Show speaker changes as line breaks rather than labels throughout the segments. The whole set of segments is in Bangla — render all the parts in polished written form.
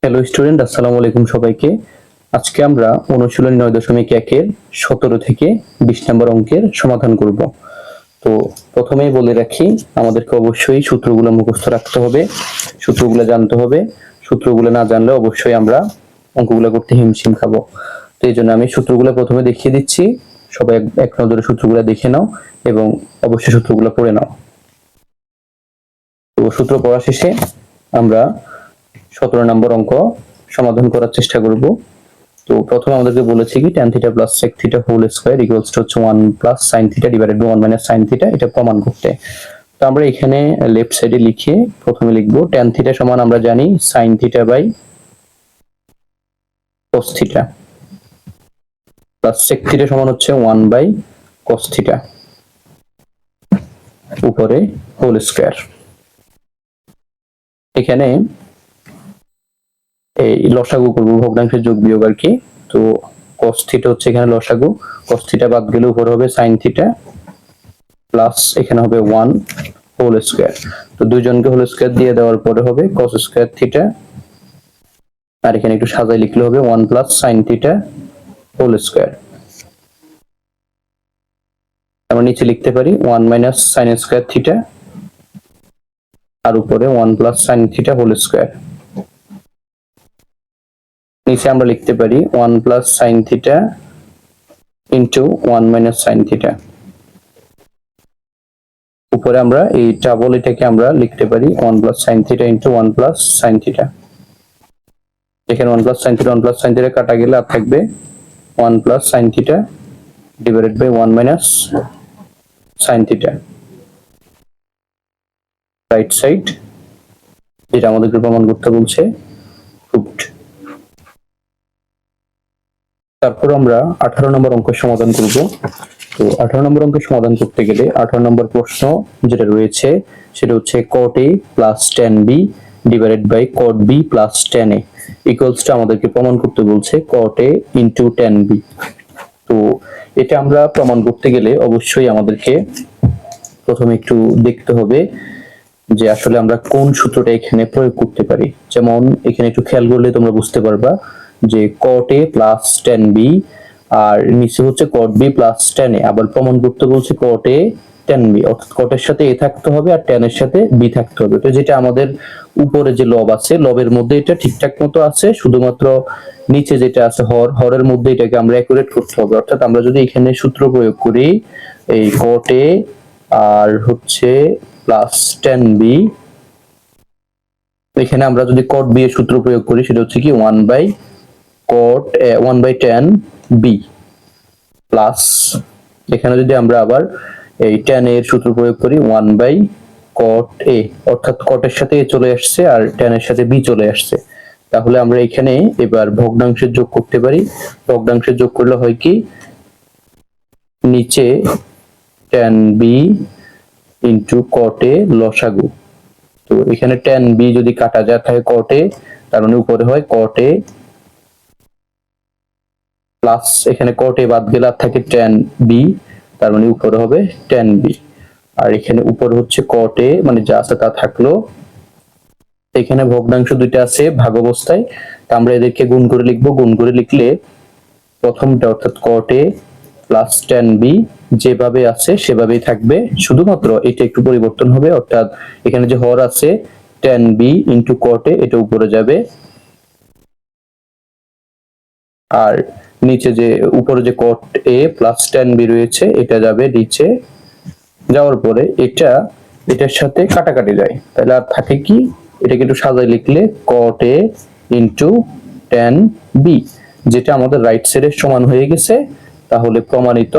হ্যালো স্টুডেন্ট, আসসালামু আলাইকুম সবাইকে। আজকে আমরা অনুশীলনী 9.1 এর 17 থেকে 20 নম্বর অঙ্কের সমাধান করব। তো প্রথমেই বলে রাখি, আমাদেরকে অবশ্যই সূত্রগুলো মুখস্থ রাখতে হবে, সূত্রগুলো জানতে হবে। সূত্রগুলো না জানলে অবশ্যই আমরা অঙ্কগুলো করতে হিমশিম খাবো। তো এই জন্য আমি সূত্রগুলো প্রথমে দেখিয়ে দিচ্ছি, সবাই এক নজরে সূত্রগুলো দেখে নাও এবং অবশ্যই সূত্রগুলো পড়ে নাও। তো সূত্র পড়া শেষে আমরা 17 নম্বর অঙ্ক সমাধান করার চেষ্টা করব। তো প্রথমে আমাদেরকে বলেছে কি tan theta plus sec theta whole square equals to 1 plus sin theta divided by 1 minus sin theta, এটা প্রমাণ করতে। তো আমরা এখানে লেফট সাইডে লিখে প্রথমে লিখব tan থিটা সমান আমরা জানি sin theta by cos theta plus sec theta সমান হচ্ছে 1 বাই cos থিটা উপরে হোল স্কয়ার। এখানে এই লসাগু করব, ভগ্নাংশের যোগ বিয়োগ আর কি। তো cos থিটা হচ্ছে এখানে লসাগু, cos থিটা বাদ গেলে উপরে হবে sin থিটা প্লাস এখানে হবে 1 হোল স্কয়ার। তো দুইজনকে হোল স্কয়ার দিয়ে দেওয়ার পরে হবে cos স্কয়ার থিটা, আর এখানে একটু সাজায় লিখলে হবে 1 plus sin theta whole square. আমরা নিচে লিখতে পারি 1 মাইনাস sin স্কয়ার থিটা আর উপরে 1 plus sin theta whole square. নিচে আমরা লিখতে পারি 1 plus sin theta into 1 minus sin theta. উপরে আমরা এই ডাবল এটাকে আমরা লিখতে পারি 1 plus sin theta into 1 plus sin theta. এখানে 1 plus sin theta 1 plus sin theta কাটা গেলে আর থাকবে 1 plus sin theta divided by 1 minus sin theta. Right side যেটা আমাদেরকে প্রমাণ করতে বলছে প্রুভড। তারপর আমরা 18 নম্বর অঙ্কের সমাধান করব। তো 18 নম্বর অঙ্কের সমাধান করতে গেলে 18 নম্বর প্রশ্ন যেটা রয়েছে সেটা হচ্ছে cot a plus tan b divided by cot b plus tan a equals to আমাদেরকে প্রমাণ করতে বলছে cot a into tan b। তো এটা আমরা প্রমাণ করতে গেলে অবশ্যই আমাদেরকে প্রথমে একটু দেখতে হবে যে আসলে আমরা কোন সূত্রটা এখানে প্রয়োগ করতে পারি। যেমন এখানে একটু খেয়াল করলে তোমরা বুঝতে পারবা যে cot a plus tan b আর নিচে হচ্ছে cot b plus tan a, আবার প্রমাণ করতে বলছে cot a tan b, অর্থাৎ cot এর সাথে a থাকতে হবে আর tan এর সাথে b থাকতে হবে। তো যেটা আমাদের উপরে যে লব আছে, লবের মধ্যে এটা ঠিকঠাক মতো আছে, শুধুমাত্র নিচে যেটা আছে হরের মধ্যে এটাকে আমরা অ্যাকুরেট করতে হবে। অর্থাৎ আমরা যদি এখানে সূত্র প্রয়োগ করি এই cot a আর হচ্ছে প্লাস tan b, এখানে আমরা যদি cot b এর সূত্র প্রয়োগ করি সেটা হচ্ছে কি 1 বাই tan b প্লাস এখানে যদি আমরা আবার এই tan a এর সূত্র প্রয়োগ করি 1 বাই cot a, অর্থাৎ cot এর সাথে a চলে আসছে আর tan এর সাথে b চলে আসছে। তাহলে আমরা এখানে এবার ভগ্নাংশের যোগ করতে পারি। ভগ্নাংশের যোগ করলে হয় কি নিচে tan b into cot a লসাগু। তো এখানে tan b যদি কাটা যায় তাহলে cot a, তার মানে উপরে হয় cot a প্লাস এখানে cot a বাদ গেলে আর থাকে tan b, তার মানে উপরে হবে tan b। আর এখানে উপরে হচ্ছে cot a, মানে যা আছে তা থাকলো। এখানে ভগ্নাংশ দুইটা আছে ভাগ অবস্থায়, তা আমরা এদেরকে গুণ করে লিখবো। গুণ করে লিখলে প্রথমটা অর্থাৎ cot a plus tan b যেভাবে আছে সেভাবেই থাকবে, শুধুমাত্র এটা একটু পরিবর্তন হবে। অর্থাৎ এখানে যে হর আছে tan b into cot a, এটা উপরে যাবে, আর নিচে যে উপরে যে cot a plus tan b রয়েছে এটা যাবে নিচে। যাওয়ার পরে এটার সাথে কাটাকাটি যায়, তাহলে আর থাকে কি, এটাকে একটু সাজায় লিখলে cot a into tan b, যেটা আমাদের রাইট সাইডের সমান হয়ে গেছে। তাহলে প্রমাণিত,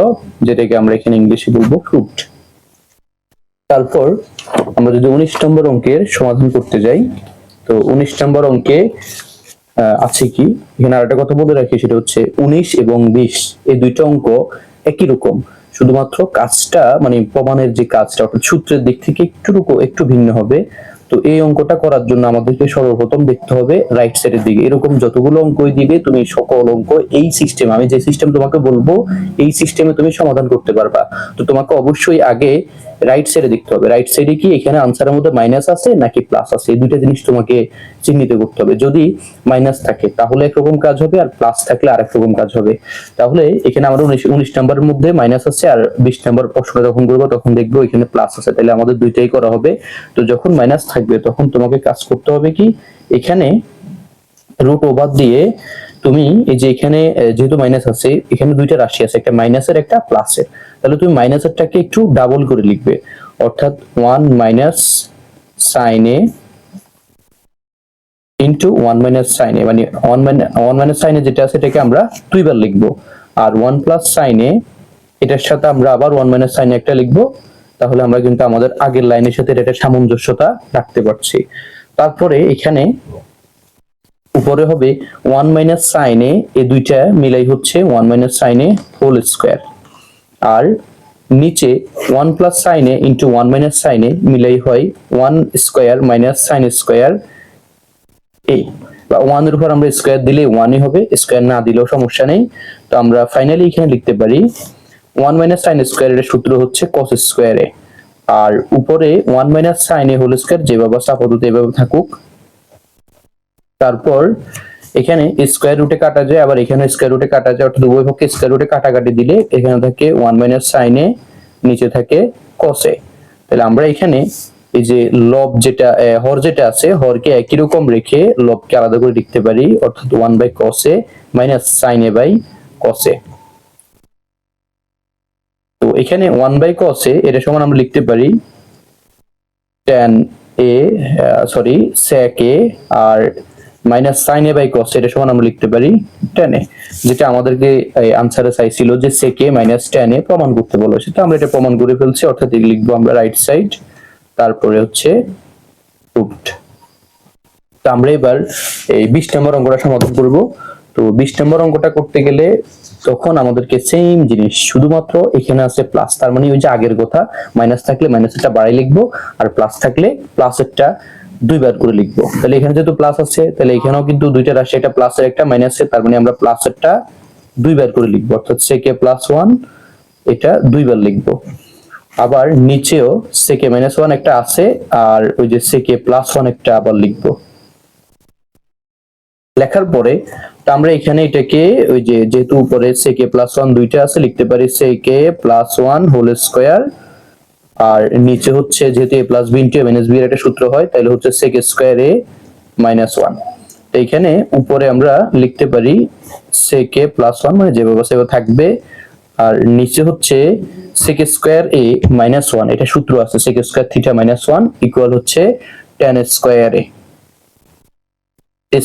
যেটাকে আমরা এখানে ইংলিশে বলবো প্রুভড। তারপর আমরা যদি 19 নম্বর অঙ্কের সমাধান করতে যাই, তো 19 নম্বর অঙ্কে আছে কি, এখানে আরেকটা কথা বলে রাখি, সেটা হচ্ছে 19 এবং 20 এই দুইটা অঙ্ক একই রকম, শুধুমাত্র কাজটা মানে প্রমাণের যে কাজটা অর্থাৎ সূত্রের দিক থেকে একটু ভিন্ন হবে। তো এই অঙ্কটা করার জন্য আমাদেরকে সর্বপ্রথম দেখতে হবে রাইট সাইডের দিকে। এরকম যতগুলো অঙ্কই দিবে তুমি সকল অঙ্ক এই সিস্টেম, আমি যে সিস্টেম তোমাকে বলবো এই সিস্টেমে তুমি সমাধান করতে পারবা। তো তোমাকে অবশ্যই আগে রাইট সাইডে দেখতে হবে, রাইট সাইডে কি এখানে আনসারের মধ্যে মাইনাস আছে নাকি প্লাস আছে, এই দুইটা জিনিস তোমাকে চিহ্নিত করতে হবে। যদি মাইনাস থাকে তাহলে একরকম কাজ হবে, আর প্লাস থাকলে আরেক রকম কাজ হবে। তাহলে এখানে আমরা 19 নাম্বারের মধ্যে মাইনাস আছে, আর 20 নাম্বার প্রশ্ন যখন করবো তখন দেখবো এখানে প্লাস আছে, তাহলে আমাদের দুইটাই করা হবে। তো যখন মাইনাস থাকবে তখন তোমাকে কাজ করতে হবে কি, এখানে রুট ওভার দিয়ে তুমি এই যে এখানে যেহেতু মাইনাস আছে, এখানে দুইটা রাশি আছে, একটা মাইনাসের একটা প্লাসের, তাহলে তুমি মাইনাসেরটাকে একটু ডাবল করে লিখবে, অর্থাৎ 1 মাইনাস সাইন এ ইন্টু 1 মাইনাস সাইন এ, মানে 1 মাইনাস সাইন এ যেটা আছে এটাকে আমরা দুইবার লিখবো, আর 1 প্লাস সাইন এ এটার সাথে আমরা আবার 1 মাইনাস সাইন একটা লিখবো। তাহলে আমরা কিন্তু আমাদের আগের লাইনের সাথে এটা সামঞ্জস্যতা রাখতে পারছি। তারপরে এখানে উপরে হবে 1 মাইনাস সাইন এ, এই দুইটা মিলাই হচ্ছে 1 মাইনাস সাইন এ হোল স্কয়ার, আর নিচে 1 প্লাস সাইন এ ইন্টু 1 মাইনাস সাইন এ মিলাই হয় 1 স্কয়ার মাইনাস সাইন স্কয়ার এ, বা 1 এর উপর আমরা স্কয়ার দিলে 1 ই হবে, স্কয়ার না দিলেও সমস্যা নেই। তো আমরা ফাইনালি এখানে লিখতে পারি 1 মাইনাস সাইন স্কয়ার এর সূত্র হচ্ছে cos স্কয়ার এ, আর উপরে 1 মাইনাস সাইন এ হোল স্কয়ার যেভাবে আপাতত এভাবে থাকুক। তারপর এখানে স্কয়ার রুটে কাটা যায়, আবার এখানে স্কয়ার রুটে কাটা যায়, অর্থাৎ উভয় পক্ষে স্কয়ার রুটে কাটাকাটি দিলে এখানে থাকে 1 মাইনাস সাইন এ, নিচে থাকে cos এ। তাহলে আমরা এখানে এই যে লব যেটা হর যেটা আছে হরকে একই রকম রেখে লবকে আলাদা করে লিখতে পারি, অর্থাৎ 1 by cos A minus sine A by cos A. তো এখানে 1 বাই cos এ এটা সমান আমরা লিখতে পারি tan a sorry sec a, আর minus sine A by cos এটা সমান আমরা লিখতে পারি tan a, যেটা আমাদেরকে আনসারে চাইছিল যে sec a minus tan a প্রমাণ করতে বলেছে। তো আমরা এটা প্রমাণ করে ফেলছি, অর্থাৎ লিখবো আমরা রাইট সাইড, তারপরে হচ্ছে প্রুভড। তো আমরা এবার এই 20 নম্বর অঙ্কটা সমাধান করব। তো 20 নম্বর অঙ্কটা করতে গেলে তখন আমাদেরকে সেম জিনিস, শুধুমাত্র এখানে আছে প্লাস, তার মানে ওই যে আগের কথা, মাইনাস থাকলে মাইনাসেরটা বাড়াই লিখবো, আর প্লাস থাকলে প্লাসেরটা দুইবার করে লিখবো। তাহলে এখানে যেহেতু প্লাস আছে তাহলে এখানেও কিন্তু দুইটা রাশি, একটা প্লাসের একটা মাইনাসের, তার মানে আমরা প্লাসেরটা দুইবার করে লিখবো, অর্থাৎ sec a প্লাস 1 এটা দুইবার লিখবো। আবার নিচেও sec a মাইনাস 1 একটা আছে, আর ওই যে sec a প্লাস 1 একটা আবার লিখবো। লেখার পরে তো আমরা এখানে এটাকে ওই যে যেহেতু উপরে sec a প্লাস 1 দুইটা আছে, লিখতে পারি sec a plus 1 whole square, আর নিচে হচ্ছে যেহেতু a plus b into a minus b এর একটা সূত্র হয়, তাহলে হচ্ছে sec স্কয়ার a মাইনাস 1। তো এখানে উপরে আমরা লিখতে পারি sec a প্লাস 1, মানে যেভাবে সেভাবে থাকবে, আর নিচে হচ্ছে sec স্কয়ার a মাইনাস 1, এটা সূত্র আছে sec square theta minus 1 equal হচ্ছে tan স্কয়ার a।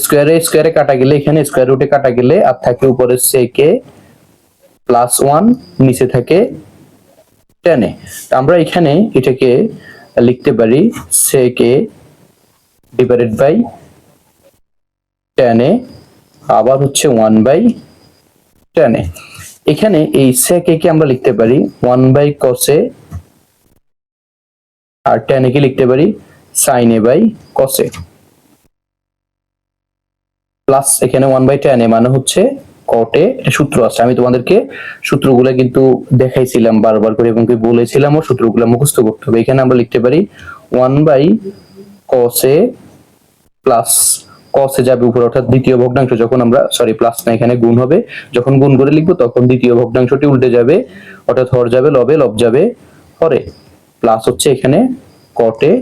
স্কয়ারে কাটা গেলে এখানে স্কয়ার রুটে কাটা গেলে আর থাকে উপরে sec a প্লাস 1, নিচে থাকে tan a। তো আমরা এখানে এটাকে লিখতে পারি sec a divided by tan a, আবার হচ্ছে 1 বাই tan a। এখানে এই sec a কে আমরা লিখতে পারি 1 বাই cos a, আর tan a কে লিখতে পারি sin a by cos a, plus এখানে 1 বাই tan a মানে হচ্ছে cot a। এটা সূত্র আছে, আমি তোমাদেরকে সূত্রগুলো কিন্তু দেখাইছিলাম বারবার করে এবং বলেছিলাম ও সূত্রগুলো মুখস্থ করতে হবে। এখানে আমরা লিখতে পারি 1 by cos a plus cos a যাবে উপরে, অর্থাৎ দ্বিতীয় ভগ্নাংশ, যখন আমরা সরি প্লাস না এখানে গুণ হবে, যখন গুণ করে লিখবো তখন দ্বিতীয় ভগ্নাংশটি উল্টে যাবে, অর্থাৎ হর যাবে লবে, লব যাবে হরে, প্লাস হচ্ছে এখানে cot a,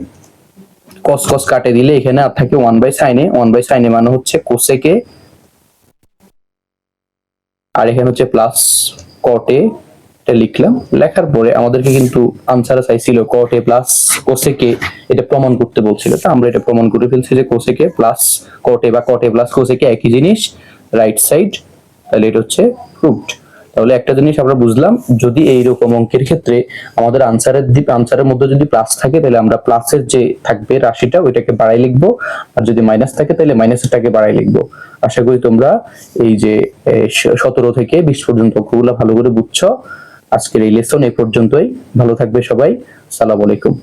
cos cos কাটে দিলে এখানে আর থাকে 1 by sin a, 1 by sin a মানে হচ্ছে cosec a, আর এখানে হচ্ছে প্লাস cot a, এটা লিখলাম। লেখার পরে আমাদেরকে কিন্তু আনসারে চাইছিল cot a plus cosec a, এটা প্রমাণ করতে বলছিল। তো আমরা এটা প্রমাণ করে ফেলছি যে cosec a plus cot a বা cot a plus cosec a একই জিনিস, রাইট সাইড। তাহলে এটা হচ্ছে প্রুভড। তাহলে একটা জিনিস আমরা বুঝলাম, যদি এইরকম অঙ্কের ক্ষেত্রে আমাদের আনসারের মধ্যে যদি প্লাস থাকে তাহলে আমরা প্লাসের যে থাকবে রাশিটা ওইটাকে বাড়াই লিখবো, আর যদি মাইনাস থাকে তাহলে মাইনাসেরটাকে বাড়াই লিখবো। আশা করি তোমরা এই যে 17 থেকে 20 পর্যন্ত অঙ্কগুলো ভালো করে বুঝছো। আজকের এই লেসন এই পর্যন্তই, ভালো থাকবে সবাই, আসসালামু আলাইকুম।